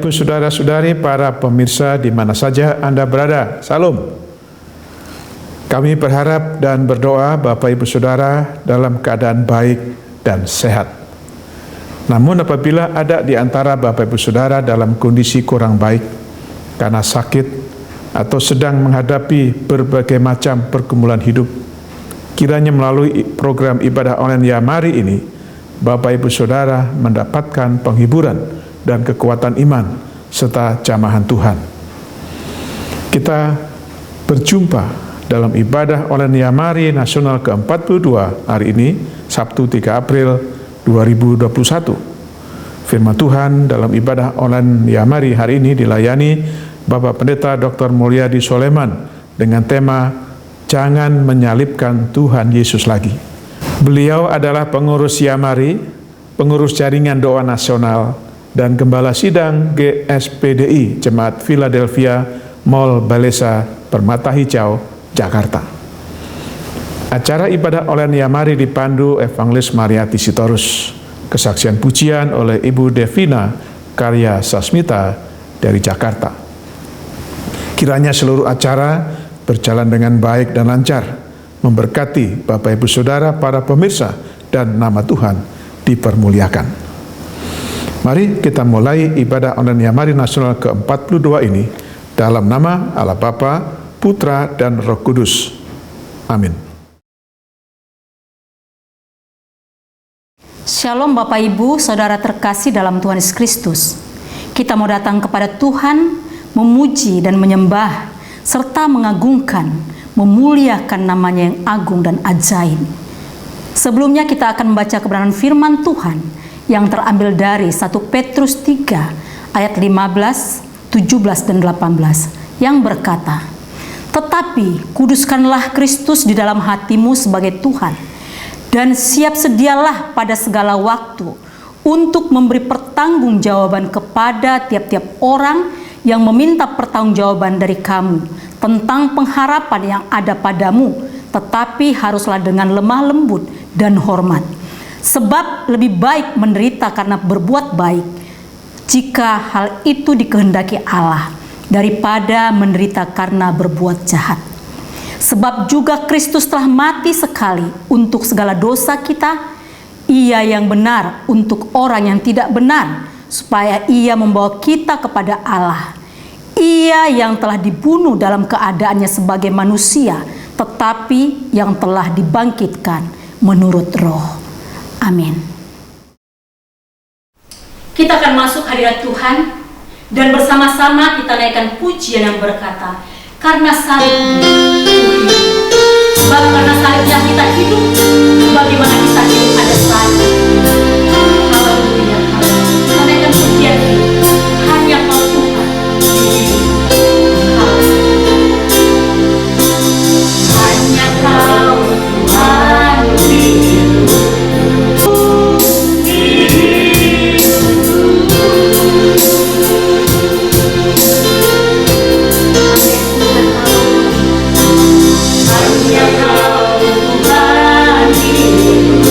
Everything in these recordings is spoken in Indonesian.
Ibu, saudara-saudari, para pemirsa di mana saja Anda berada, salam. Kami berharap dan berdoa Bapak Ibu Saudara dalam keadaan baik dan sehat. Namun apabila ada di antara Bapak Ibu Saudara dalam kondisi kurang baik karena sakit atau sedang menghadapi berbagai macam pergumulan hidup, kiranya melalui program ibadah online Yamari ini, Bapak Ibu Saudara mendapatkan penghiburan dan kekuatan iman serta jamahan Tuhan. Kita berjumpa dalam ibadah online Yamari Nasional ke-42 hari ini, Sabtu 3 April 2021. Firman Tuhan dalam ibadah online Yamari hari ini dilayani Bapak Pendeta Dr. Mulyadi Soleman dengan tema Jangan Menyalibkan Tuhan Yesus Lagi. Beliau adalah pengurus Yamari, pengurus jaringan doa nasional, dan gembala sidang GSPDI Jemaat Philadelphia Mall Balesa Permata Hijau, Jakarta. Acara ibadah online Yamari dipandu Evangelis Mariati Sitorus, kesaksian pujian oleh Ibu Devina Karya Sasmita dari Jakarta. Kiranya seluruh acara berjalan dengan baik dan lancar, memberkati Bapak Ibu Saudara para pemirsa, dan nama Tuhan dipermuliakan. Mari kita mulai ibadah online Yamari Nasional ke-42 ini dalam nama Allah Bapa, Putra, dan Roh Kudus. Amin. Shalom Bapak Ibu, Saudara terkasih dalam Tuhan Yesus Kristus. Kita mau datang kepada Tuhan, memuji dan menyembah, serta mengagungkan, memuliakan namanya yang agung dan ajaib. Sebelumnya kita akan membaca kebenaran firman Tuhan yang terambil dari 1 Petrus 3 ayat 15, 17, dan 18 yang berkata, Tetapi kuduskanlah Kristus di dalam hatimu sebagai Tuhan, dan siap sedialah pada segala waktu untuk memberi pertanggungjawaban kepada tiap-tiap orang yang meminta pertanggungjawaban dari kamu tentang pengharapan yang ada padamu, tetapi haruslah dengan lemah lembut dan hormat. Sebab lebih baik menderita karena berbuat baik, jika hal itu dikehendaki Allah, daripada menderita karena berbuat jahat. Sebab juga Kristus telah mati sekali untuk segala dosa kita, Ia yang benar untuk orang yang tidak benar, supaya Ia membawa kita kepada Allah. Ia yang telah dibunuh dalam keadaannya sebagai manusia, tetapi yang telah dibangkitkan menurut Roh. Amin. Kita akan masuk hadirat Tuhan, dan bersama-sama kita naikkan pujian yang berkata, Karena salib Tuhan, sebab karena salibnya kita hidup, bagaimana kita hidup ada salib. Haleluya, kita naikkan pujian ini, hanya Kau Tuhan. Hanya Kau Tuhan hidup. Hanya Kau Tuhan hidup.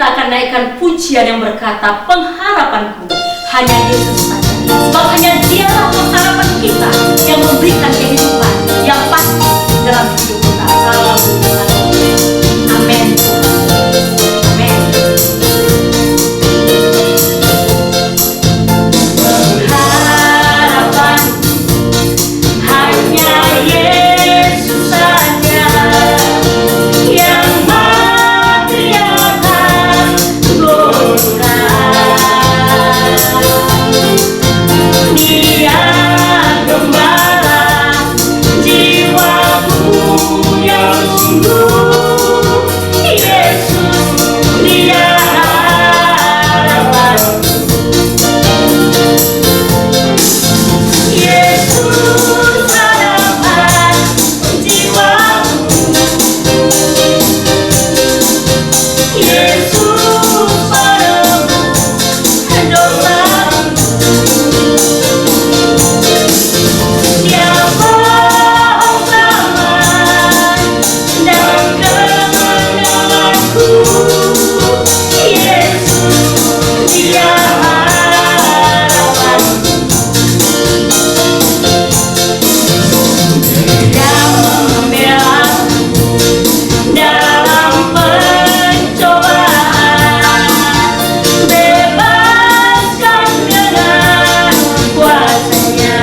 kita akan naikkan pujian yang berkata, pengharapanku hanya Yesus saja. Sebab hanya Dialah pengharapan kita yang memberikan kehidupan yang pasti dalam hidup kita. Haleluya. Amin. Amin. Pengharapan hanya Yesus saja yang mati atas Golgota. Dia gembala jiwaku yang sungguh. Yesus, Dia harapan. Yesus harapan jiwaku. Yesus penebus dosaku. Dia bohong selamat dan kemenanganku. Yesus, Dia harapan. Dia membela dalam pencobaan, bebaskan dengan kuasa-Nya.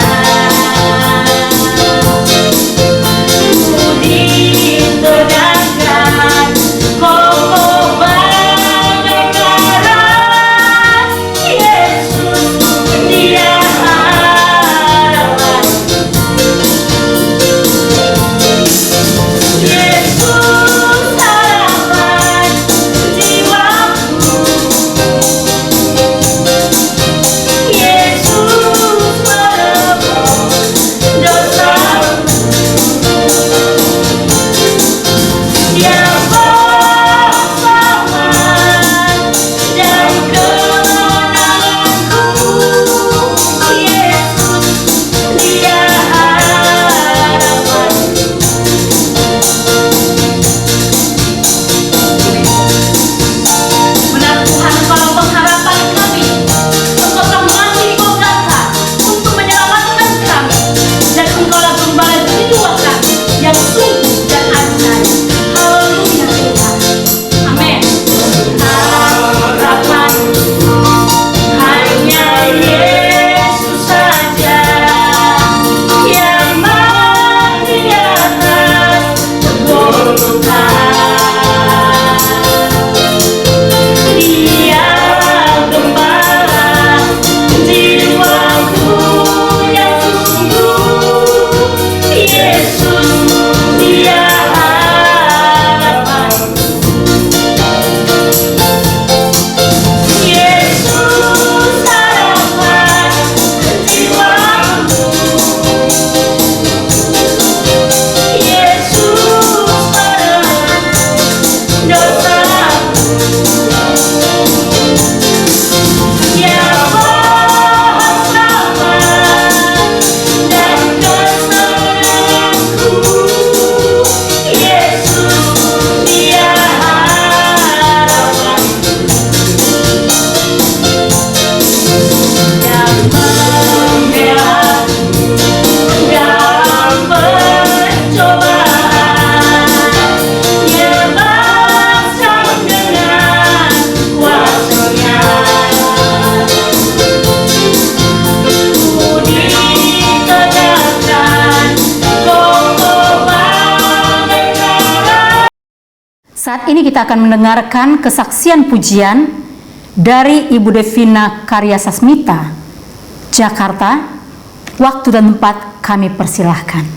Ku ditegakkan kokoh bagai karang. Yesus, Dia harapan. Yesus harapan jiwaku. Yesus penebus dosaku. Dia bohong selamat dan kemenanganku. Yesus, Dia harapan. Benar Tuhan, Engkau pengharapan kami. Engkau telah mati di Golgota untuk menyelamatkan kami, dan Engkaulah gembala jiwa kami yang sungguh dan ajaib. Haleluya Tuhan. Amin. Harapan hanya Yesus saja yang mati atas Golgota. Dia gembala jiwaku yang sungguh. Yesus, Dia harapan. Yesus harapan jiwaku. Yesus penebus dosaku. Dia bohong selamat dan kemenanganku. Yesus, Dia harapan. Dia membela dalam pencobaan, bebaskan dengan kuasa-Nya. Ku ditegakkan kokoh bagai karang. Saat ini kita akan mendengarkan kesaksian pujian dari Ibu Devina Karya Sasmita, Jakarta. Waktu dan tempat kami persilahkan.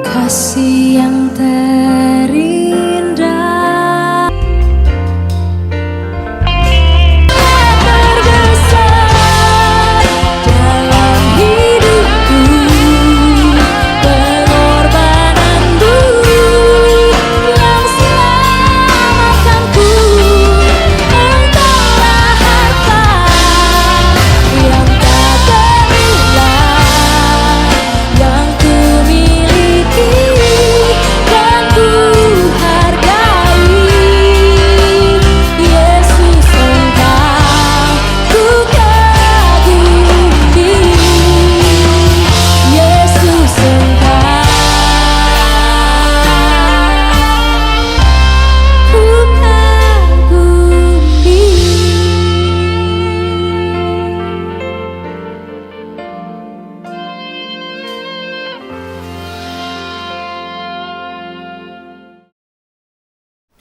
Kasih yang terindah bergeser dalam hidupku, pengorbananmu yang selamatkanku. Engkau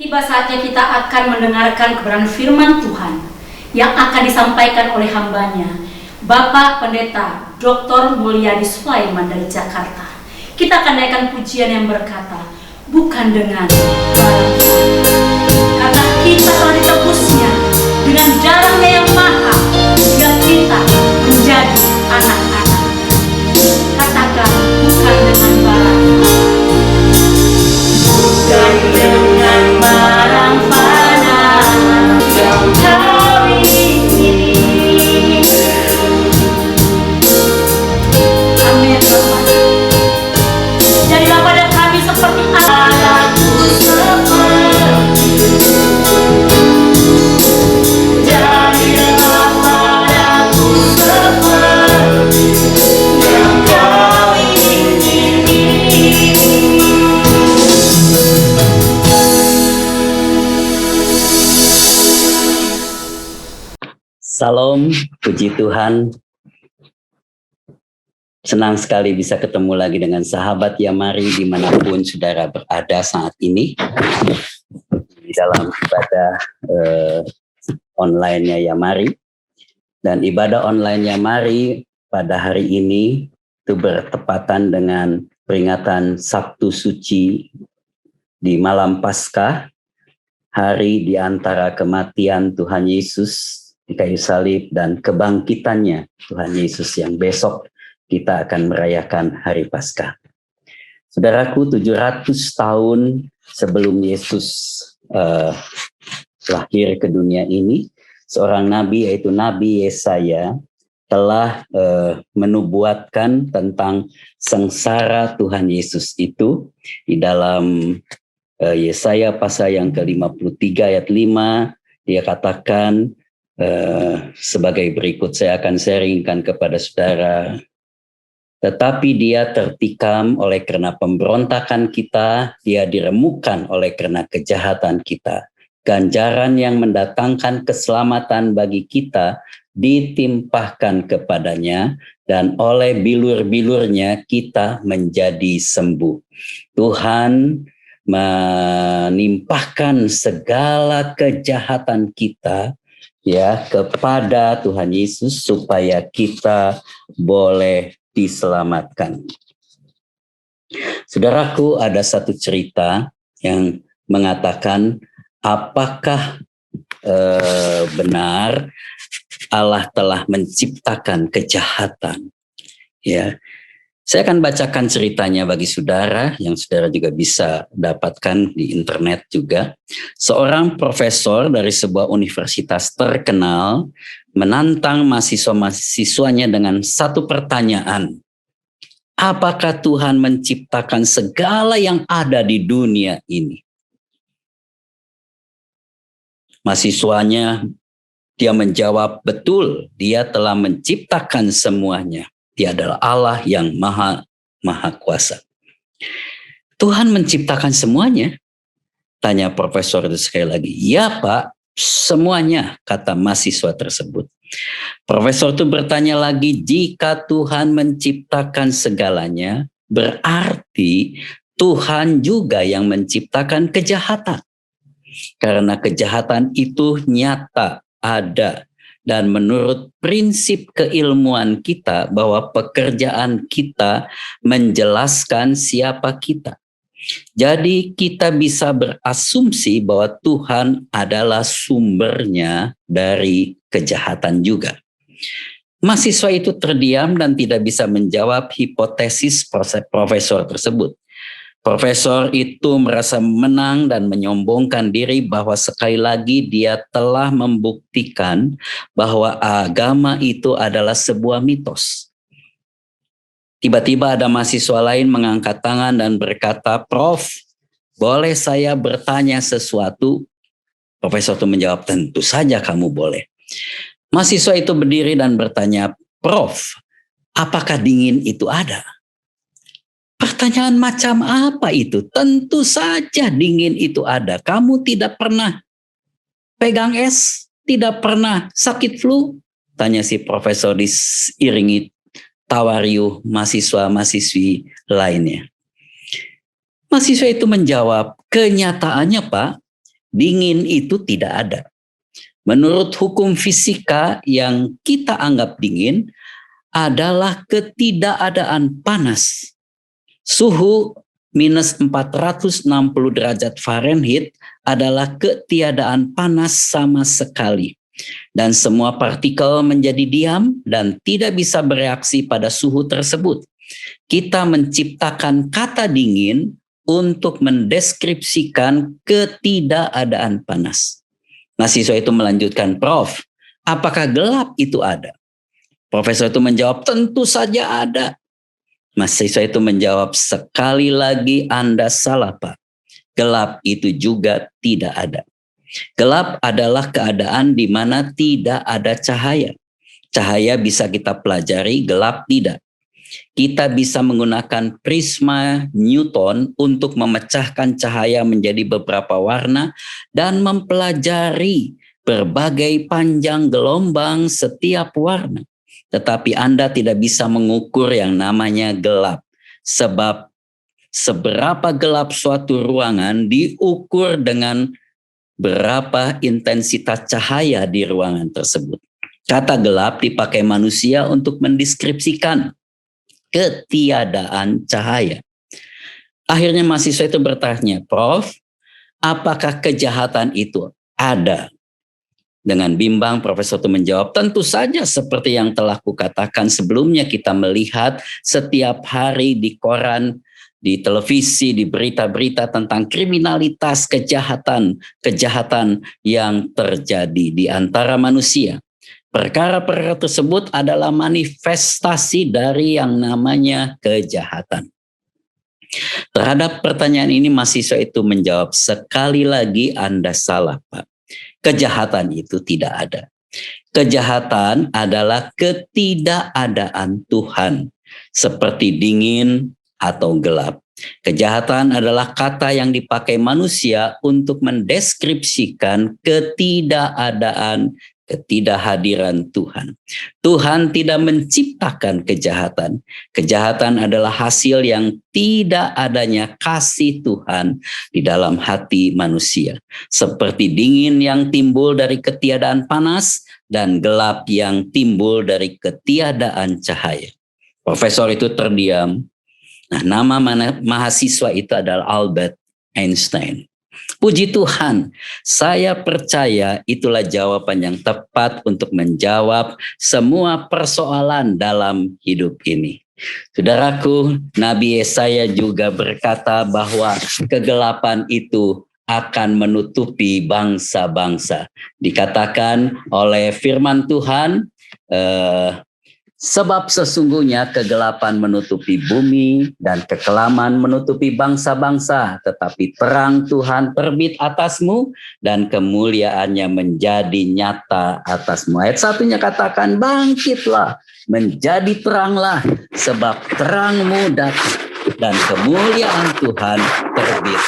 Tiba saatnya kita akan mendengarkan kebenaran firman Tuhan yang akan disampaikan oleh hambanya, Bapak Pendeta Dr. Mulyadi Sulaiman dari Jakarta. Kita akan naikkan pujian yang berkata, bukan dengan barang karena kita telah ditebusnya dengan darahnya yang mahal, sehingga kita menjadi anak-anak. Katakan, bukan dengan barang, bukan dengan barang fana yang kau ingini. Amin. Jadilah pada kami seperti anakku seperti. Jadilah padaku seperti yang kau ingini. Salam, puji Tuhan. Senang sekali bisa ketemu lagi dengan sahabat Yamari dimanapun saudara berada saat ini. Di dalam ibadah online-nya Yamari. Dan ibadah online Yamari pada hari ini itu bertepatan dengan peringatan Sabtu Suci di malam Paskah. Hari di antara kematian Tuhan Yesus di kayu salib dan kebangkitannya Tuhan Yesus yang besok kita akan merayakan hari Paskah. Saudaraku, 700 tahun sebelum Yesus lahir ke dunia ini, seorang nabi yaitu Nabi Yesaya telah menubuatkan tentang sengsara Tuhan Yesus itu di dalam Yesaya pasal yang ke-53 ayat 5, dia katakan sebagai berikut, saya akan sharingkan kepada saudara. Tetapi dia tertikam oleh karena pemberontakan kita, dia diremukkan oleh karena kejahatan kita. Ganjaran yang mendatangkan keselamatan bagi kita ditimpahkan kepadanya, dan oleh bilur-bilurnya kita menjadi sembuh. Tuhan menimpahkan segala kejahatan kita ya kepada Tuhan Yesus supaya kita boleh diselamatkan. Saudaraku, ada satu cerita yang mengatakan apakah benar Allah telah menciptakan kejahatan. Ya, saya akan bacakan ceritanya bagi saudara yang saudara juga bisa dapatkan di internet juga. Seorang profesor dari sebuah universitas terkenal menantang mahasiswa-mahasiswanya dengan satu pertanyaan. Apakah Tuhan menciptakan segala yang ada di dunia ini? Mahasiswanya, dia menjawab, betul, dia telah menciptakan semuanya. Dia adalah Allah yang maha kuasa. Tuhan menciptakan semuanya? Tanya profesor itu sekali lagi. Ya Pak, semuanya, kata mahasiswa tersebut. Profesor itu bertanya lagi, jika Tuhan menciptakan segalanya, berarti Tuhan juga yang menciptakan kejahatan. Karena kejahatan itu nyata, ada. Dan menurut prinsip keilmuan kita bahwa pekerjaan kita menjelaskan siapa kita. Jadi kita bisa berasumsi bahwa Tuhan adalah sumbernya dari kejahatan juga. Mahasiswa itu terdiam dan tidak bisa menjawab hipotesis profesor tersebut. Profesor itu merasa menang dan menyombongkan diri bahwa sekali lagi dia telah membuktikan bahwa agama itu adalah sebuah mitos. Tiba-tiba ada mahasiswa lain mengangkat tangan dan berkata, Prof, boleh saya bertanya sesuatu? Profesor itu menjawab, tentu saja kamu boleh. Mahasiswa itu berdiri dan bertanya, Prof, apakah dingin itu ada? Pertanyaan macam apa itu? Tentu saja dingin itu ada. Kamu tidak pernah pegang es? Tidak pernah sakit flu? Tanya si profesor diiringi tawariu mahasiswa-mahasiswi lainnya. Mahasiswa itu menjawab, kenyataannya Pak, dingin itu tidak ada. Menurut hukum fisika yang kita anggap dingin adalah ketidakadaan panas. Suhu minus 460 derajat Fahrenheit adalah ketiadaan panas sama sekali. Dan semua partikel menjadi diam dan tidak bisa bereaksi pada suhu tersebut. Kita menciptakan kata dingin untuk mendeskripsikan ketidakadaan panas. Mahasiswa itu melanjutkan, Prof, apakah gelap itu ada? Profesor itu menjawab, tentu saja ada. Mahasiswa itu menjawab, sekali lagi Anda salah, Pak. Gelap itu juga tidak ada. Gelap adalah keadaan di mana tidak ada cahaya. Cahaya bisa kita pelajari, gelap tidak. Kita bisa menggunakan prisma Newton untuk memecahkan cahaya menjadi beberapa warna dan mempelajari berbagai panjang gelombang setiap warna. Tetapi Anda tidak bisa mengukur yang namanya gelap. Sebab seberapa gelap suatu ruangan diukur dengan berapa intensitas cahaya di ruangan tersebut. Kata gelap dipakai manusia untuk mendeskripsikan ketiadaan cahaya. Akhirnya mahasiswa itu bertanya, Prof, apakah kejahatan itu ada? Dengan bimbang, profesor itu menjawab, tentu saja seperti yang telah kukatakan sebelumnya, kita melihat setiap hari di koran, di televisi, di berita-berita tentang kriminalitas, kejahatan yang terjadi di antara manusia. Perkara-perkara tersebut adalah manifestasi dari yang namanya kejahatan. Terhadap pertanyaan ini mahasiswa itu menjawab, sekali lagi Anda salah, Pak. Kejahatan itu tidak ada. Kejahatan adalah ketidakadaan Tuhan, seperti dingin atau gelap. Kejahatan adalah kata yang dipakai manusia untuk mendeskripsikan ketidakhadiran Tuhan. Tuhan tidak menciptakan kejahatan. Kejahatan adalah hasil yang tidak adanya kasih Tuhan di dalam hati manusia. Seperti dingin yang timbul dari ketiadaan panas dan gelap yang timbul dari ketiadaan cahaya. Profesor itu terdiam. Nah, nama mahasiswa itu adalah Albert Einstein. Puji Tuhan, saya percaya itulah jawaban yang tepat untuk menjawab semua persoalan dalam hidup ini. Saudaraku, Nabi Yesaya juga berkata bahwa kegelapan itu akan menutupi bangsa-bangsa. Dikatakan oleh firman Tuhan, sebab sesungguhnya kegelapan menutupi bumi dan kekelaman menutupi bangsa-bangsa, tetapi terang Tuhan terbit atasmu dan kemuliaannya menjadi nyata atasmu. Ayat 1-nya katakan, bangkitlah, menjadi teranglah, sebab terangmu datang dan kemuliaan Tuhan terbit.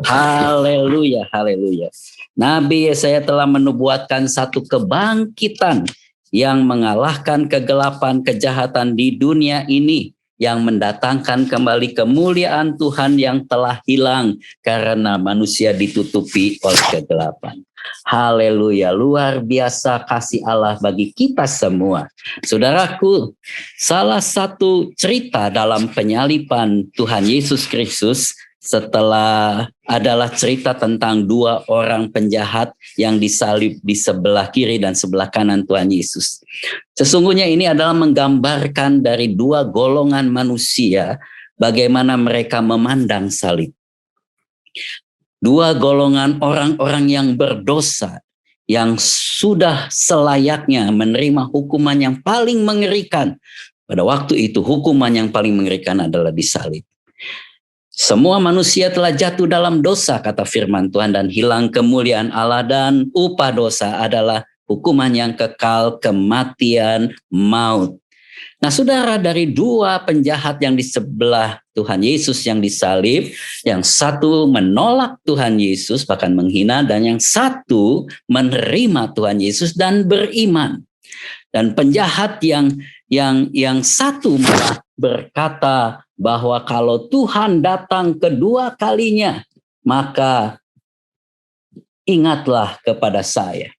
Haleluya, haleluya. Nabi Yesaya telah menubuatkan satu kebangkitan yang mengalahkan kegelapan kejahatan di dunia ini, yang mendatangkan kembali kemuliaan Tuhan yang telah hilang karena manusia ditutupi oleh kegelapan. Haleluya, luar biasa kasih Allah bagi kita semua. Saudaraku, salah satu cerita dalam penyaliban Tuhan Yesus Kristus adalah cerita tentang dua orang penjahat yang disalib di sebelah kiri dan sebelah kanan Tuhan Yesus. Sesungguhnya ini adalah menggambarkan dari dua golongan manusia bagaimana mereka memandang salib. Dua golongan orang-orang yang berdosa, yang sudah selayaknya menerima hukuman yang paling mengerikan. Pada waktu itu hukuman yang paling mengerikan adalah disalib. Semua manusia telah jatuh dalam dosa, kata firman Tuhan, dan hilang kemuliaan Allah, dan upah dosa adalah hukuman yang kekal, kematian, maut. Nah, saudara, dari dua penjahat yang di sebelah Tuhan Yesus yang disalib, yang satu menolak Tuhan Yesus bahkan menghina, dan yang satu menerima Tuhan Yesus dan beriman. Dan penjahat yang satu malah berkata bahwa kalau Tuhan datang kedua kalinya, maka ingatlah kepada saya.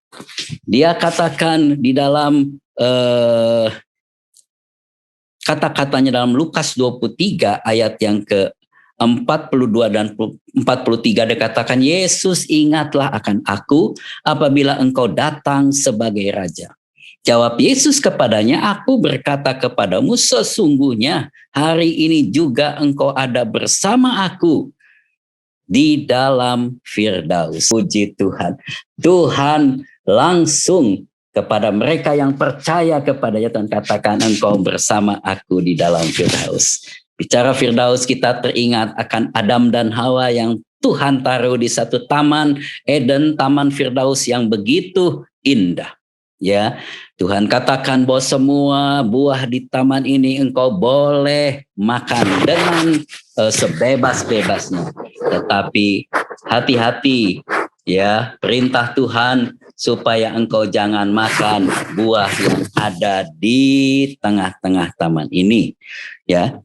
Dia katakan di dalam kata-katanya dalam Lukas 23 ayat yang ke-42 dan 43, dia katakan, Yesus, ingatlah akan aku apabila engkau datang sebagai raja. Jawab Yesus kepadanya, aku berkata kepadamu, sesungguhnya hari ini juga engkau ada bersama aku di dalam Firdaus. Puji Tuhan. Tuhan langsung kepada mereka yang percaya kepadanya dan katakan, engkau bersama aku di dalam Firdaus. Bicara Firdaus, kita teringat akan Adam dan Hawa yang Tuhan taruh di satu taman Eden, taman Firdaus yang begitu indah. Ya, Tuhan katakan bahwa semua buah di taman ini engkau boleh makan dengan sebebas-bebasnya. Tetapi hati-hati, ya, perintah Tuhan supaya engkau jangan makan buah yang ada di tengah-tengah taman ini. Ya,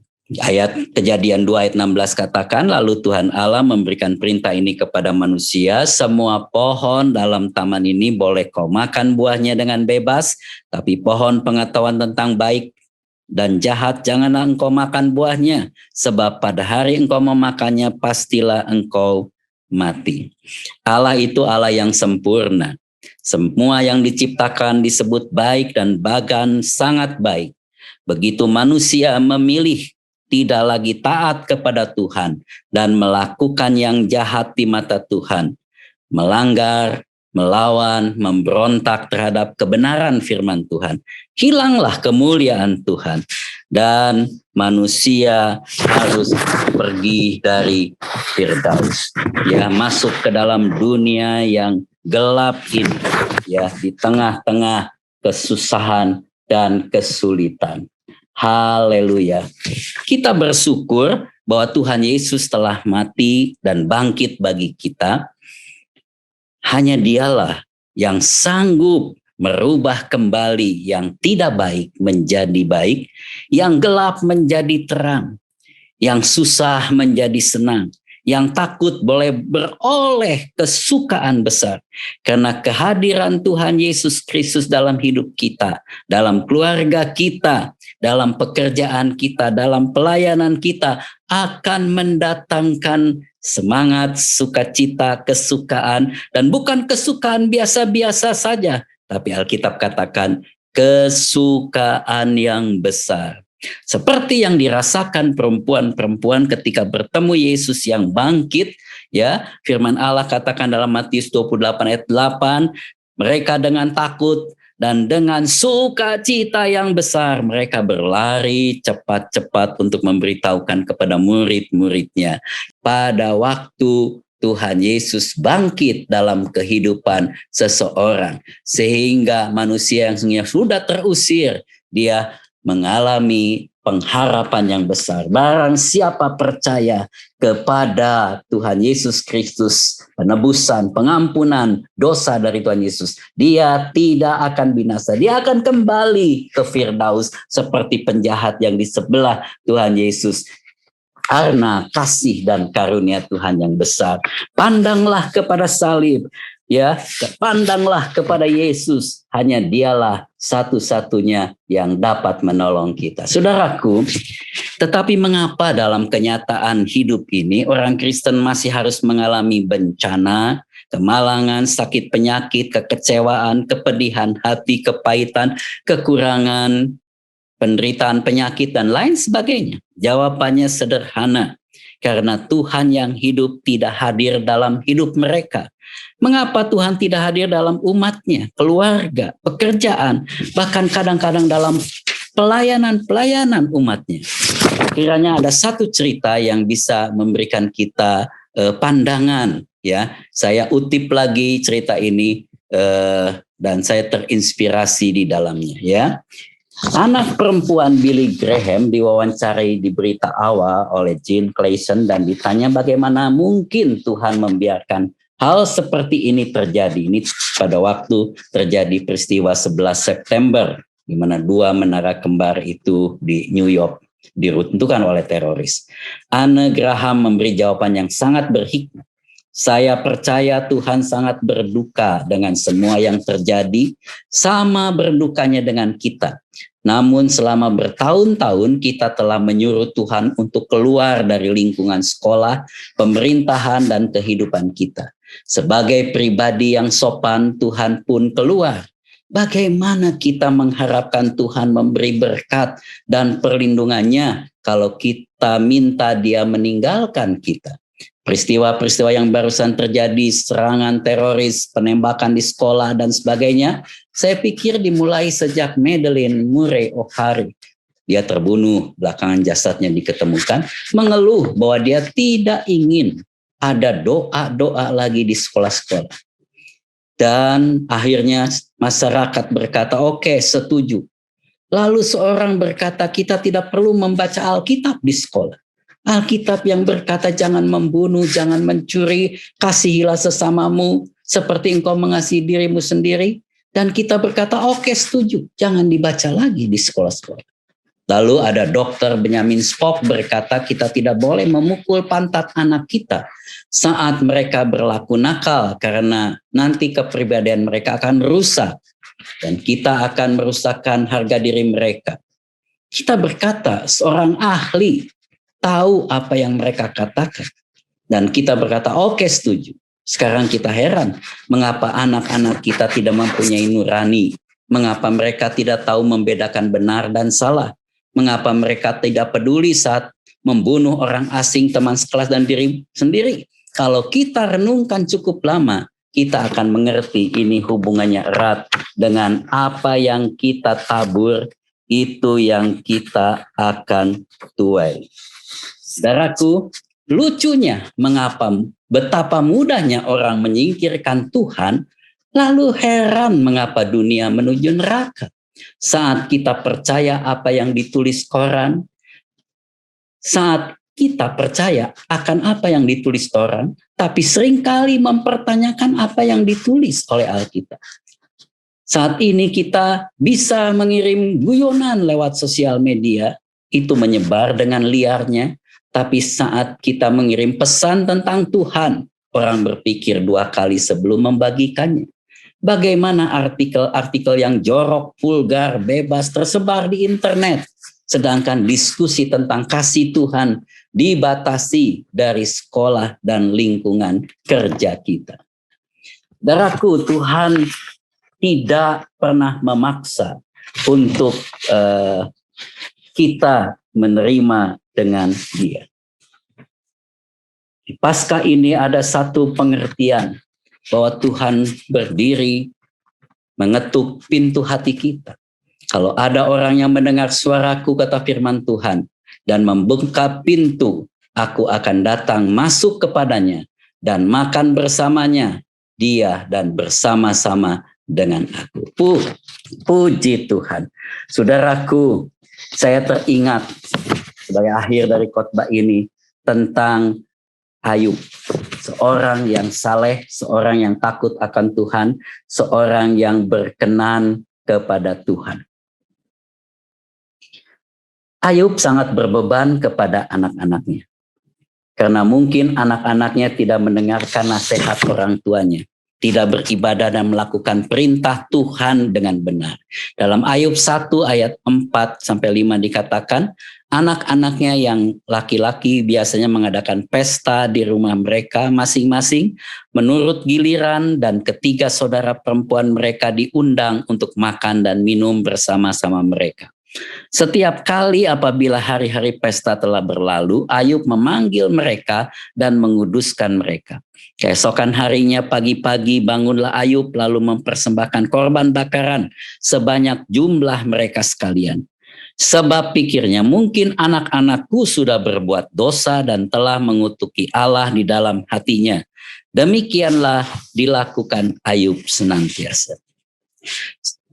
ayat Kejadian 2 ayat 16 katakan, lalu Tuhan Allah memberikan perintah ini kepada manusia, semua pohon dalam taman ini boleh kau makan buahnya dengan bebas, tapi pohon pengetahuan tentang baik dan jahat janganlah engkau makan buahnya, sebab pada hari engkau memakannya pastilah engkau mati. Allah itu Allah yang sempurna. Semua yang diciptakan disebut baik dan bahkan sangat baik. Begitu manusia memilih tidak lagi taat kepada Tuhan dan melakukan yang jahat di mata Tuhan, melanggar, melawan, memberontak terhadap kebenaran firman Tuhan, hilanglah kemuliaan Tuhan dan manusia harus pergi dari Firdaus, ya, masuk ke dalam dunia yang gelap ini, ya, di tengah-tengah kesusahan dan kesulitan. Haleluya. Kita bersyukur bahwa Tuhan Yesus telah mati dan bangkit bagi kita. Hanya Dialah yang sanggup merubah kembali yang tidak baik menjadi baik, yang gelap menjadi terang, yang susah menjadi senang, yang takut boleh beroleh kesukaan besar. Karena kehadiran Tuhan Yesus Kristus dalam hidup kita, dalam keluarga kita, dalam pekerjaan kita, dalam pelayanan kita, akan mendatangkan semangat, sukacita, kesukaan, dan bukan kesukaan biasa-biasa saja, tapi Alkitab katakan kesukaan yang besar. Seperti yang dirasakan perempuan-perempuan ketika bertemu Yesus yang bangkit, ya, firman Allah katakan dalam Matius 28 ayat 8, mereka dengan takut dan dengan sukacita yang besar mereka berlari cepat-cepat untuk memberitahukan kepada murid-muridnya. Pada waktu Tuhan Yesus bangkit dalam kehidupan seseorang, sehingga manusia yang sudah terusir, dia mengalami pengharapan yang besar. Barang siapa percaya kepada Tuhan Yesus Kristus, penebusan, pengampunan dosa dari Tuhan Yesus, dia tidak akan binasa. Dia akan kembali ke Firdaus seperti penjahat yang di sebelah Tuhan Yesus. Karena kasih dan karunia Tuhan yang besar. Pandanglah kepada salib, ya, pandanglah kepada Yesus. Hanya Dialah satu-satunya yang dapat menolong kita. Saudaraku, tetapi mengapa dalam kenyataan hidup ini orang Kristen masih harus mengalami bencana, kemalangan, sakit penyakit, kekecewaan, kepedihan hati, kepahitan, kekurangan, penderitaan penyakit, dan lain sebagainya? Jawabannya sederhana, karena Tuhan yang hidup tidak hadir dalam hidup mereka. Mengapa Tuhan tidak hadir dalam umatnya, keluarga, pekerjaan, bahkan kadang-kadang dalam pelayanan umatnya? Kiranya ada satu cerita yang bisa memberikan kita pandangan, ya. Saya utip lagi cerita ini dan saya terinspirasi di dalamnya, ya. Anak perempuan Billy Graham diwawancarai di berita awal oleh Jean Clayson dan ditanya bagaimana mungkin Tuhan membiarkan hal seperti ini terjadi. Ini pada waktu terjadi peristiwa 11 September di mana dua menara kembar itu di New York diruntuhkan oleh teroris. Anne Graham memberi jawaban yang sangat berhikmat. Saya percaya Tuhan sangat berduka dengan semua yang terjadi, sama berdukanya dengan kita. Namun selama bertahun-tahun kita telah menyuruh Tuhan untuk keluar dari lingkungan sekolah, pemerintahan, dan kehidupan kita. Sebagai pribadi yang sopan, Tuhan pun keluar. Bagaimana kita mengharapkan Tuhan memberi berkat dan perlindungannya kalau kita minta Dia meninggalkan kita? Peristiwa-peristiwa yang barusan terjadi, serangan teroris, penembakan di sekolah, dan sebagainya, saya pikir dimulai sejak Madeleine Murray O'Hare. Dia terbunuh, belakangan jasadnya diketemukan, mengeluh bahwa dia tidak ingin ada doa-doa lagi di sekolah-sekolah. Dan akhirnya masyarakat berkata, oke, setuju. Lalu seorang berkata, kita tidak perlu membaca Alkitab di sekolah. Alkitab yang berkata jangan membunuh, jangan mencuri, kasihilah sesamamu seperti engkau mengasihi dirimu sendiri. Dan kita berkata, oke, setuju, jangan dibaca lagi di sekolah-sekolah. Lalu ada Dr. Benjamin Spock berkata kita tidak boleh memukul pantat anak kita saat mereka berlaku nakal karena nanti kepribadian mereka akan rusak dan kita akan merusakkan harga diri mereka. Kita berkata seorang ahli tahu apa yang mereka katakan dan kita berkata oke, setuju. Sekarang kita heran mengapa anak-anak kita tidak mempunyai nurani, mengapa mereka tidak tahu membedakan benar dan salah. Mengapa mereka tidak peduli saat membunuh orang asing, teman sekelas dan diri sendiri? Kalau kita renungkan cukup lama, kita akan mengerti ini hubungannya erat dengan apa yang kita tabur, itu yang kita akan tuai. Saudaraku, lucunya mengapa betapa mudahnya orang menyingkirkan Tuhan, lalu heran mengapa dunia menuju neraka. Saat kita percaya apa yang ditulis koran, saat kita percaya akan apa yang ditulis koran, tapi seringkali mempertanyakan apa yang ditulis oleh Alkitab. Saat ini kita bisa mengirim guyonan lewat sosial media, itu menyebar dengan liarnya, tapi saat kita mengirim pesan tentang Tuhan, orang berpikir 2 kali sebelum membagikannya. Bagaimana artikel-artikel yang jorok, vulgar, bebas tersebar di internet. Sedangkan diskusi tentang kasih Tuhan dibatasi dari sekolah dan lingkungan kerja kita. Saudaraku, Tuhan tidak pernah memaksa untuk kita menerima dengan Dia. Di Paskah ini ada satu pengertian bahwa Tuhan berdiri mengetuk pintu hati kita. Kalau ada orang yang mendengar suaraku, kata firman Tuhan, dan membuka pintu, aku akan datang masuk kepadanya dan makan bersamanya, dia dan bersama-sama dengan aku. Puji Tuhan. Saudaraku, saya teringat sebagai akhir dari khotbah ini tentang Ayub, seorang yang saleh, seorang yang takut akan Tuhan, seorang yang berkenan kepada Tuhan. Ayub sangat berbeban kepada anak-anaknya, karena mungkin anak-anaknya tidak mendengarkan nasihat orang tuanya, tidak beribadah dan melakukan perintah Tuhan dengan benar. Dalam Ayub 1 ayat 4-5 dikatakan, anak-anaknya yang laki-laki biasanya mengadakan pesta di rumah mereka masing-masing menurut giliran dan ketiga saudara perempuan mereka diundang untuk makan dan minum bersama-sama mereka. Setiap kali apabila hari-hari pesta telah berlalu, Ayub memanggil mereka dan menguduskan mereka. Keesokan harinya pagi-pagi bangunlah Ayub lalu mempersembahkan korban bakaran sebanyak jumlah mereka sekalian. Sebab pikirnya mungkin anak-anakku sudah berbuat dosa dan telah mengutuki Allah di dalam hatinya. Demikianlah dilakukan Ayub senantiasa.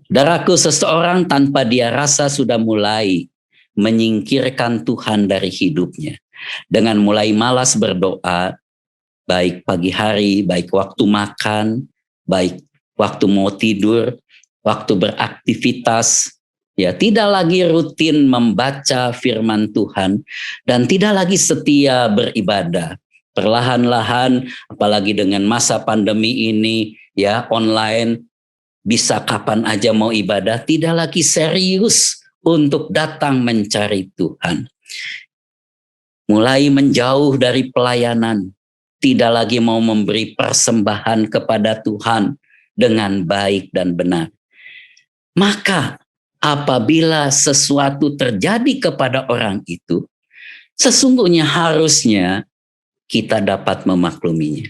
Saudaraku, seseorang tanpa dia rasa sudah mulai menyingkirkan Tuhan dari hidupnya. Dengan mulai malas berdoa, baik pagi hari, baik waktu makan, baik waktu mau tidur, waktu beraktivitas, ya, tidak lagi rutin membaca firman Tuhan dan tidak lagi setia beribadah. perlahan-lahan, apalagi dengan masa pandemi ini, ya online, bisa kapan aja mau ibadah, tidak lagi serius untuk datang mencari Tuhan. Mulai menjauh dari pelayanan, tidak lagi mau memberi persembahan kepada Tuhan dengan baik dan benar. Maka apabila sesuatu terjadi kepada orang itu, sesungguhnya harusnya kita dapat memakluminya.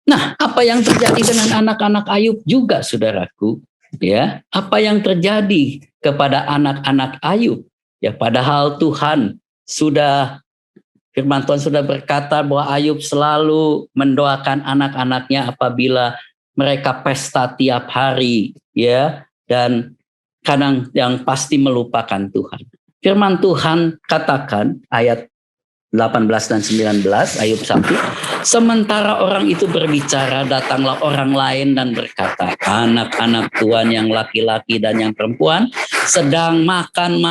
Nah, apa yang terjadi dengan anak-anak Ayub juga, saudaraku? Ya, apa yang terjadi kepada anak-anak Ayub? Ya, padahal Tuhan sudah, firman Tuhan sudah berkata bahwa Ayub selalu mendoakan anak-anaknya apabila mereka pesta tiap hari, ya, dan kadang yang pasti melupakan Tuhan. Firman Tuhan katakan ayat 18 dan 19, Ayub 1. Sementara orang itu berbicara, datanglah orang lain dan berkata, anak-anak Tuhan yang laki-laki dan yang perempuan sedang makan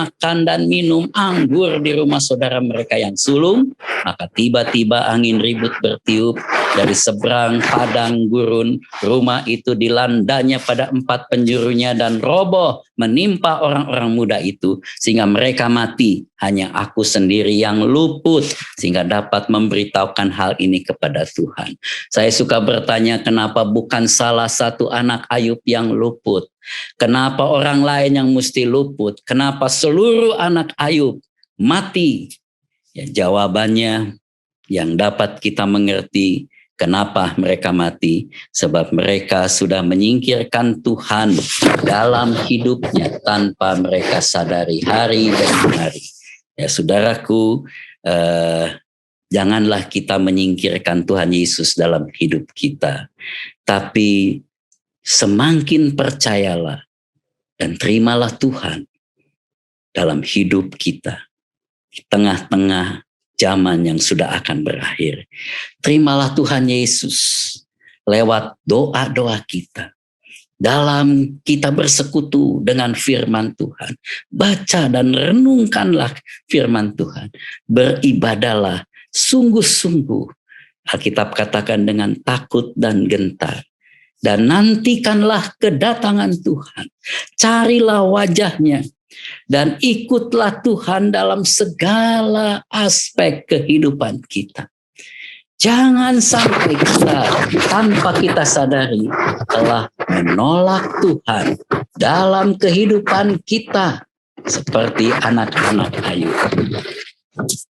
dan minum anggur di rumah saudara mereka yang sulung. Maka tiba-tiba angin ribut bertiup dari seberang padang gurun. Rumah itu dilandanya pada 4 penjurunya dan roboh menimpa orang-orang muda itu sehingga mereka mati. Hanya aku sendiri yang luput sehingga dapat memberitahukan hal ini kepada Tuhan. Saya suka bertanya, kenapa bukan salah satu anak Ayub yang luput? Kenapa orang lain yang mesti luput? Kenapa seluruh anak Ayub mati? Ya, jawabannya yang dapat kita mengerti kenapa mereka mati. Sebab mereka sudah menyingkirkan Tuhan dalam hidupnya tanpa mereka sadari hari demi hari. Ya, saudaraku, janganlah kita menyingkirkan Tuhan Yesus dalam hidup kita. Tapi semakin percayalah dan terimalah Tuhan dalam hidup kita. Di tengah-tengah zaman yang sudah akan berakhir. Terimalah Tuhan Yesus lewat doa-doa kita. Dalam kita bersekutu dengan firman Tuhan. Baca dan renungkanlah firman Tuhan. Beribadahlah sungguh-sungguh. Alkitab katakan dengan takut dan gentar. Dan nantikanlah kedatangan Tuhan. Carilah wajahnya. Dan ikutlah Tuhan dalam segala aspek kehidupan kita. Jangan sampai kita tanpa kita sadari telah menolak Tuhan dalam kehidupan kita seperti anak-anak Ayub.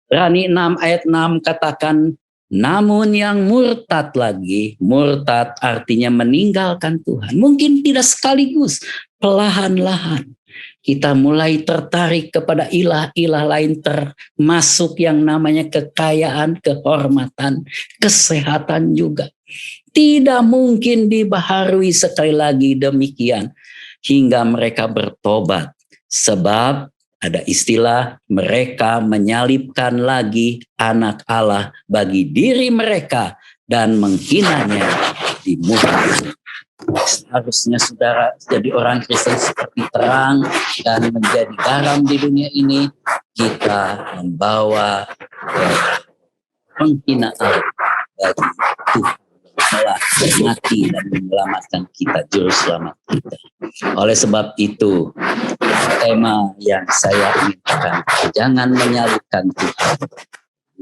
Ibrani 6 ayat 6 katakan, namun yang murtad lagi, murtad artinya meninggalkan Tuhan. Mungkin tidak sekaligus, perlahan-lahan. Kita mulai tertarik kepada ilah-ilah lain, termasuk yang namanya kekayaan, kehormatan, kesehatan juga. Tidak mungkin dibaharui sekali lagi demikian hingga mereka bertobat. Sebab ada istilah mereka menyalibkan lagi anak Allah bagi diri mereka dan menghinanya di muka. Harusnya saudara jadi orang Kristen seperti terang dan menjadi garam di dunia ini. Kita membawa penghinaan bagi Tuhan telah mati dan menyelamatkan kita, juru selamat kita. Oleh sebab itu, tema yang saya inginkan, jangan menyalibkan Tuhan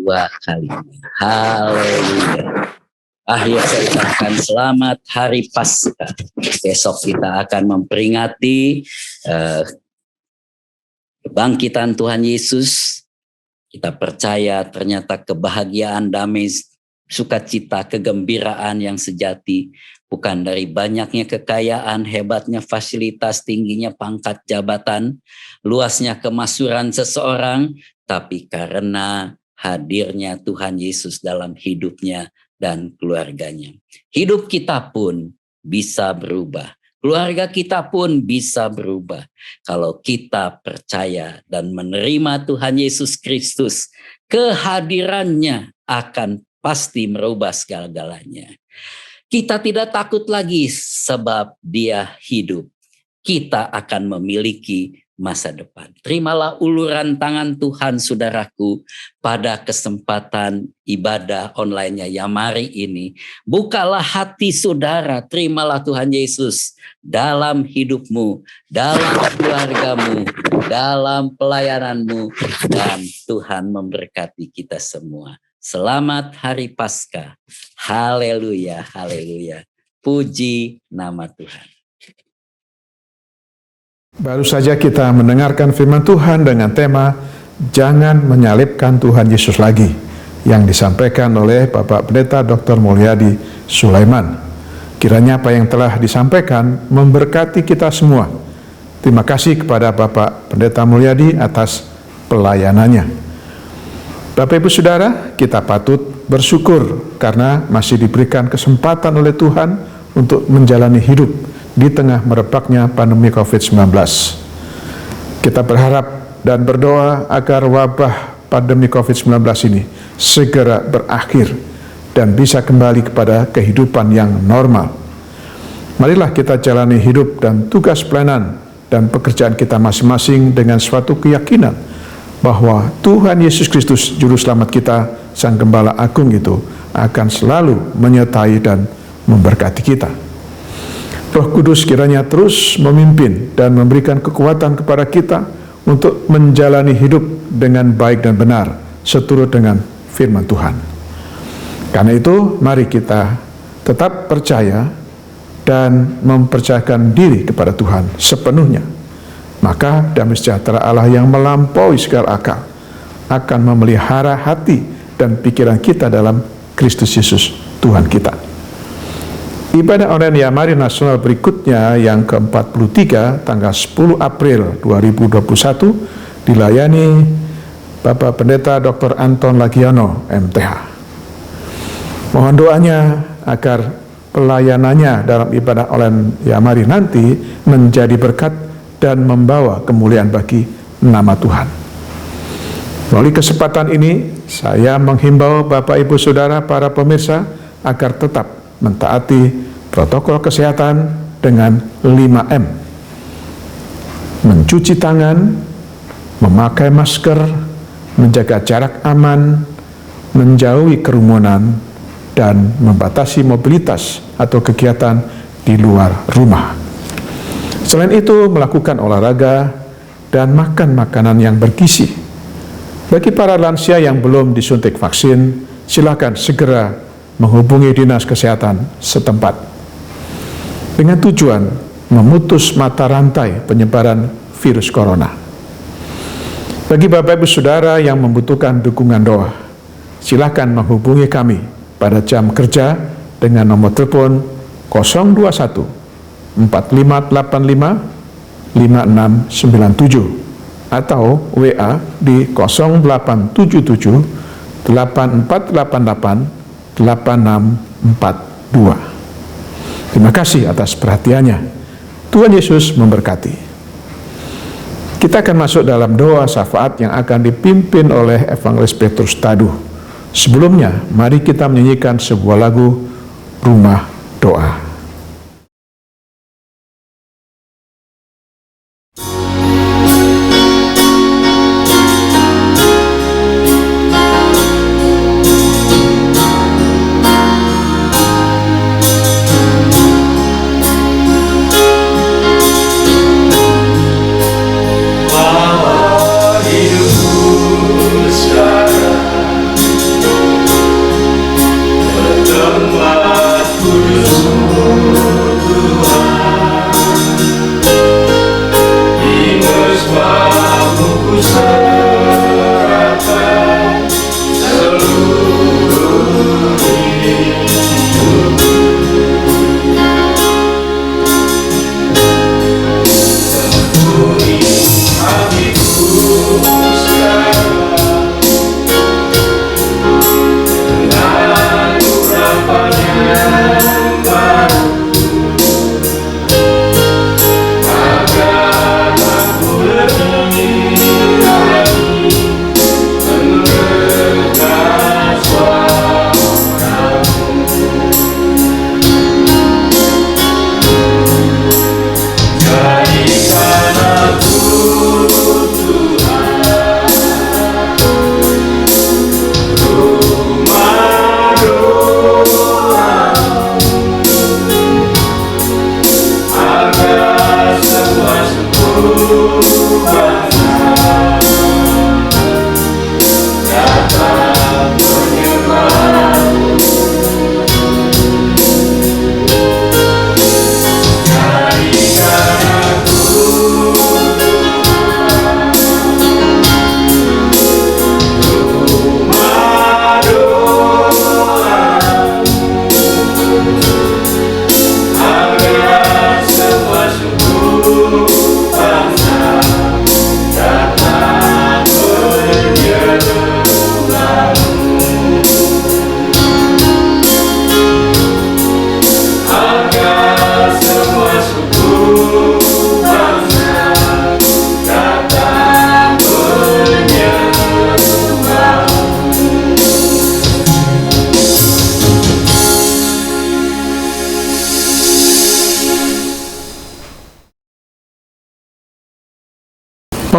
2 kalinya. Haleluya. Akhir saya ucapkan selamat Hari Paskah. Besok kita akan memperingati kebangkitan Tuhan Yesus. Kita percaya ternyata kebahagiaan, damai, sukacita, kegembiraan yang sejati bukan dari banyaknya kekayaan, hebatnya fasilitas, tingginya pangkat jabatan, luasnya kemakmuran seseorang, tapi karena hadirnya Tuhan Yesus dalam hidupnya dan keluarganya. Hidup kita pun bisa berubah. Keluarga kita pun bisa berubah. Kalau kita percaya dan menerima Tuhan Yesus Kristus, kehadirannya akan pasti merubah segala-galanya. Kita tidak takut lagi sebab Dia hidup. Kita akan memiliki masa depan. Terimalah uluran tangan Tuhan, saudaraku, pada kesempatan ibadah online-nya Yamari ini. Bukalah hati saudara, terimalah Tuhan Yesus dalam hidupmu, dalam keluargamu, dalam pelayananmu, dan Tuhan memberkati kita semua. Selamat Hari Paskah. Haleluya, haleluya. Puji nama Tuhan. Baru saja kita mendengarkan firman Tuhan dengan tema Jangan Menyalibkan Tuhan Yesus Lagi yang disampaikan oleh Bapak Pendeta Dr. Mulyadi Sulaiman. Kiranya apa yang telah disampaikan memberkati kita semua. Terima kasih kepada Bapak Pendeta Mulyadi atas pelayanannya. Bapak Ibu Saudara, kita patut bersyukur karena masih diberikan kesempatan oleh Tuhan untuk menjalani hidup di tengah merebaknya pandemi COVID-19. Kita berharap dan berdoa agar wabah pandemi COVID-19 ini segera berakhir dan bisa kembali kepada kehidupan yang normal. Marilah kita jalani hidup dan tugas pelayanan dan pekerjaan kita masing-masing dengan suatu keyakinan bahwa Tuhan Yesus Kristus Juru Selamat kita, Sang Gembala Agung itu akan selalu menyertai dan memberkati kita. Roh Kudus kiranya terus memimpin dan memberikan kekuatan kepada kita untuk menjalani hidup dengan baik dan benar seturut dengan firman Tuhan. Karena itu, mari kita tetap percaya dan mempercayakan diri kepada Tuhan sepenuhnya. Maka damai sejahtera Allah yang melampaui segala akal akan memelihara hati dan pikiran kita dalam Kristus Yesus Tuhan kita. Ibadah online Yamari Nasional berikutnya yang ke-43 tanggal 10 April 2021 dilayani Bapak Pendeta Dr. Anton Lagiano, MTH. Mohon doanya agar pelayanannya dalam ibadah online Yamari nanti menjadi berkat dan membawa kemuliaan bagi nama Tuhan. Melalui kesempatan ini, saya menghimbau Bapak Ibu Saudara para pemirsa agar tetap mentaati protokol kesehatan dengan 5M. Mencuci tangan, memakai masker, menjaga jarak aman, menjauhi kerumunan, dan membatasi mobilitas atau kegiatan di luar rumah. Selain itu, melakukan olahraga dan makan makanan yang bergizi. Bagi para lansia yang belum disuntik vaksin, silakan segera menghubungi dinas kesehatan setempat dengan tujuan memutus mata rantai penyebaran virus corona. Bagi Bapak Ibu Saudara yang membutuhkan dukungan doa, silakan menghubungi kami pada jam kerja dengan nomor telepon 021 4585 5697 atau WA di 0877 8488 8642. Terima kasih atas perhatiannya. Tuhan Yesus memberkati. Kita akan masuk dalam doa syafaat yang akan dipimpin oleh Evangelis Petrus Taduh. Sebelumnya, mari kita menyanyikan sebuah lagu Rumah Doa. Jadikan aku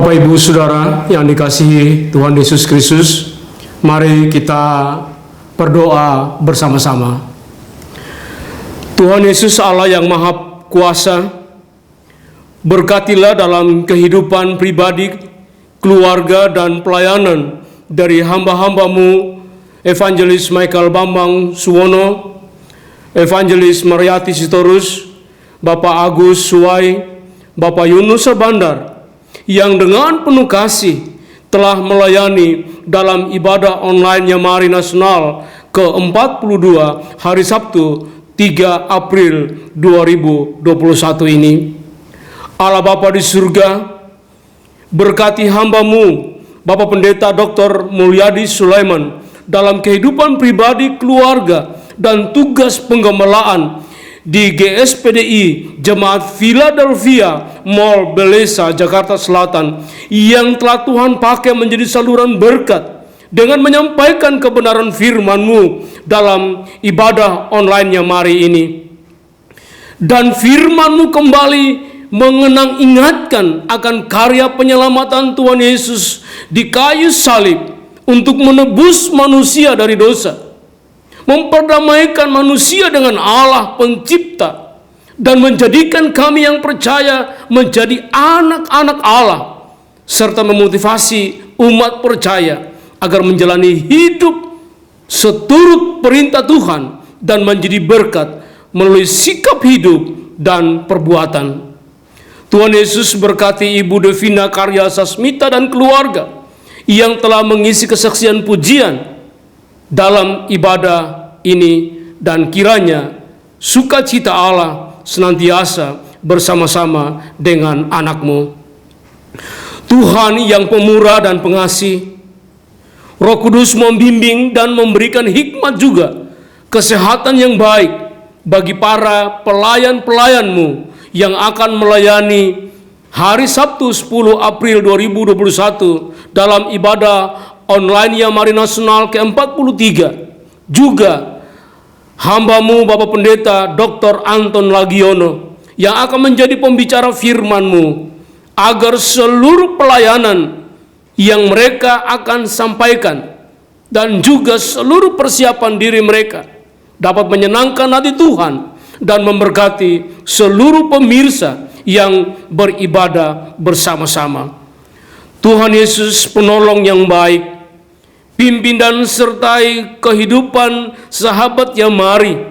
Bapak Ibu Saudara yang dikasihi Tuhan Yesus Kristus, mari kita berdoa bersama-sama. Tuhan Yesus Allah yang Maha Kuasa, berkatilah dalam kehidupan pribadi, keluarga, dan pelayanan dari hamba-hambamu, Evangelis Michael Bambang Suwono, Evangelis Mariati Sitorus, Bapak Agus Suwai, Bapak Yunus Bandar, yang dengan penuh kasih telah melayani dalam ibadah online Nyamari Nasional ke-42 hari Sabtu 3 April 2021 ini. Allah Bapa di surga, berkati hamba-Mu Bapak Pendeta Dr. Mulyadi Sulaiman dalam kehidupan pribadi, keluarga, dan tugas penggemelaan di GSPDI Jemaat Philadelphia Mall Belesa, Jakarta Selatan, yang telah Tuhan pakai menjadi saluran berkat dengan menyampaikan kebenaran firman-Mu dalam ibadah online Nyamari ini. Dan firman-Mu kembali mengenang ingatkan akan karya penyelamatan Tuhan Yesus di kayu salib untuk menebus manusia dari dosa, memperdamaikan manusia dengan Allah Pencipta, dan menjadikan kami yang percaya menjadi anak-anak Allah, serta memotivasi umat percaya agar menjalani hidup seturut perintah Tuhan dan menjadi berkat melalui sikap hidup dan perbuatan. Tuhan Yesus berkati Ibu Devina Karya Sasmita dan keluarga yang telah mengisi kesaksian pujian dalam ibadah ini, dan kiranya sukacita Allah senantiasa bersama-sama dengan anak-Mu. Tuhan yang pemurah dan pengasih, Roh Kudus membimbing dan memberikan hikmat juga kesehatan yang baik bagi para pelayan-pelayan-Mu yang akan melayani hari Sabtu 10 April 2021 dalam ibadah online Nyamari Nasional ke-43. Juga hamba-Mu Bapak Pendeta Dr. Anton Lagiono yang akan menjadi pembicara firman-Mu, agar seluruh pelayanan yang mereka akan sampaikan dan juga seluruh persiapan diri mereka dapat menyenangkan hati Tuhan dan memberkati seluruh pemirsa yang beribadah bersama-sama. Tuhan Yesus penolong yang baik, pimpin dan sertai kehidupan sahabat Nyamari,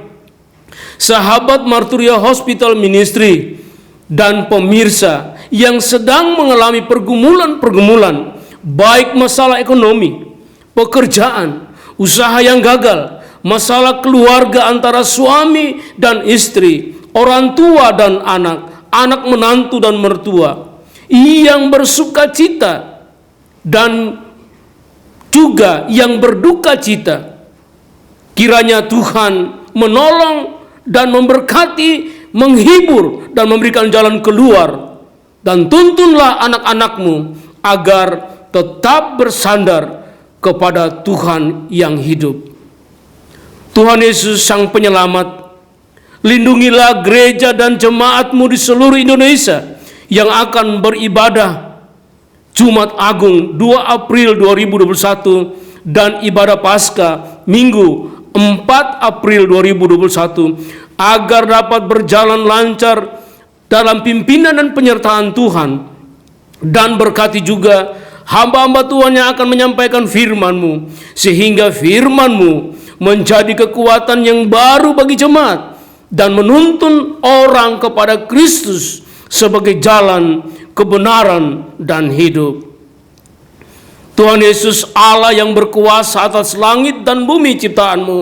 sahabat Marturia Hospital Ministry, dan pemirsa yang sedang mengalami pergumulan-pergumulan, baik masalah ekonomi, pekerjaan, usaha yang gagal, masalah keluarga antara suami dan istri, orang tua dan anak, anak menantu dan mertua, yang bersuka cita dan juga yang berduka cita. Kiranya Tuhan menolong dan memberkati, menghibur dan memberikan jalan keluar, dan tuntunlah anak-anak-Mu agar tetap bersandar kepada Tuhan yang hidup. Tuhan Yesus Sang Penyelamat, lindungilah gereja dan jemaat-Mu di seluruh Indonesia yang akan beribadah Jumat Agung 2 April 2021 dan ibadah Paskah Minggu 4 April 2021, agar dapat berjalan lancar dalam pimpinan dan penyertaan Tuhan. Dan berkati juga hamba-hamba Tuhan yang akan menyampaikan firman-Mu, sehingga firman-Mu menjadi kekuatan yang baru bagi jemaat dan menuntun orang kepada Kristus sebagai jalan kebenaran dan hidup. Tuhan Yesus Allah yang berkuasa atas langit dan bumi ciptaan-Mu,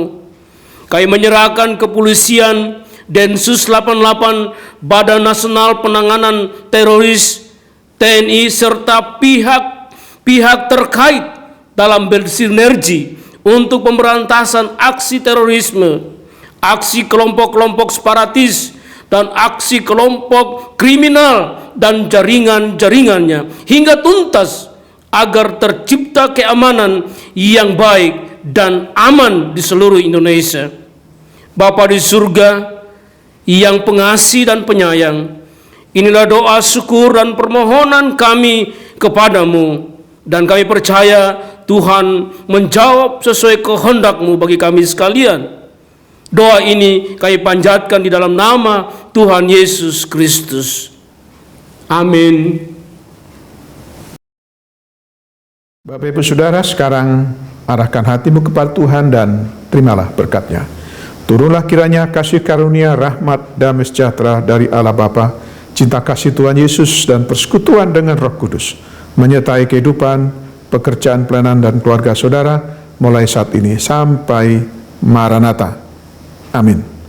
kami menyerahkan kepolisian, Densus 88, Badan Nasional Penanganan Teroris, TNI, serta pihak terkait dalam bersinergi untuk pemberantasan aksi terorisme, aksi kelompok-kelompok separatis, dan aksi kelompok kriminal dan jaringan-jaringannya hingga tuntas, agar tercipta keamanan yang baik dan aman di seluruh Indonesia. Bapa di surga yang pengasih dan penyayang, inilah doa syukur dan permohonan kami kepadamu, dan kami percaya Tuhan menjawab sesuai kehendak-Mu bagi kami sekalian. Doa ini kami panjatkan di dalam nama Tuhan Yesus Kristus. Amin. Bapak Ibu Saudara, sekarang arahkan hatimu kepada Tuhan dan terimalah berkat-Nya. Turunlah kiranya kasih karunia, rahmat, damai sejahtera dari Allah Bapa, cinta kasih Tuhan Yesus, dan persekutuan dengan Roh Kudus menyertai kehidupan, pekerjaan pelayanan dan keluarga saudara mulai saat ini sampai Maranatha. Amin.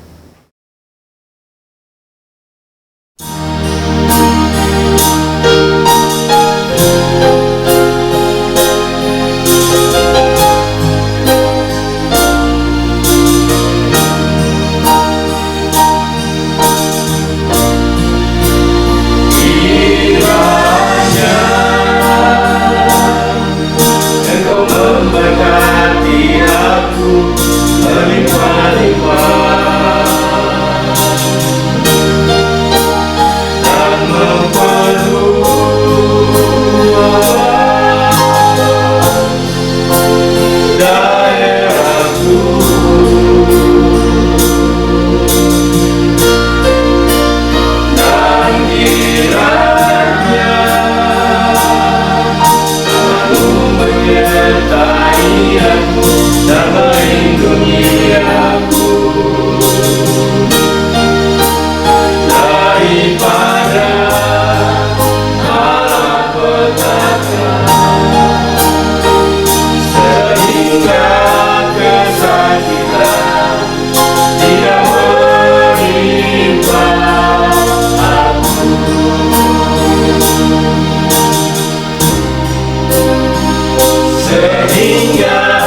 Sehingga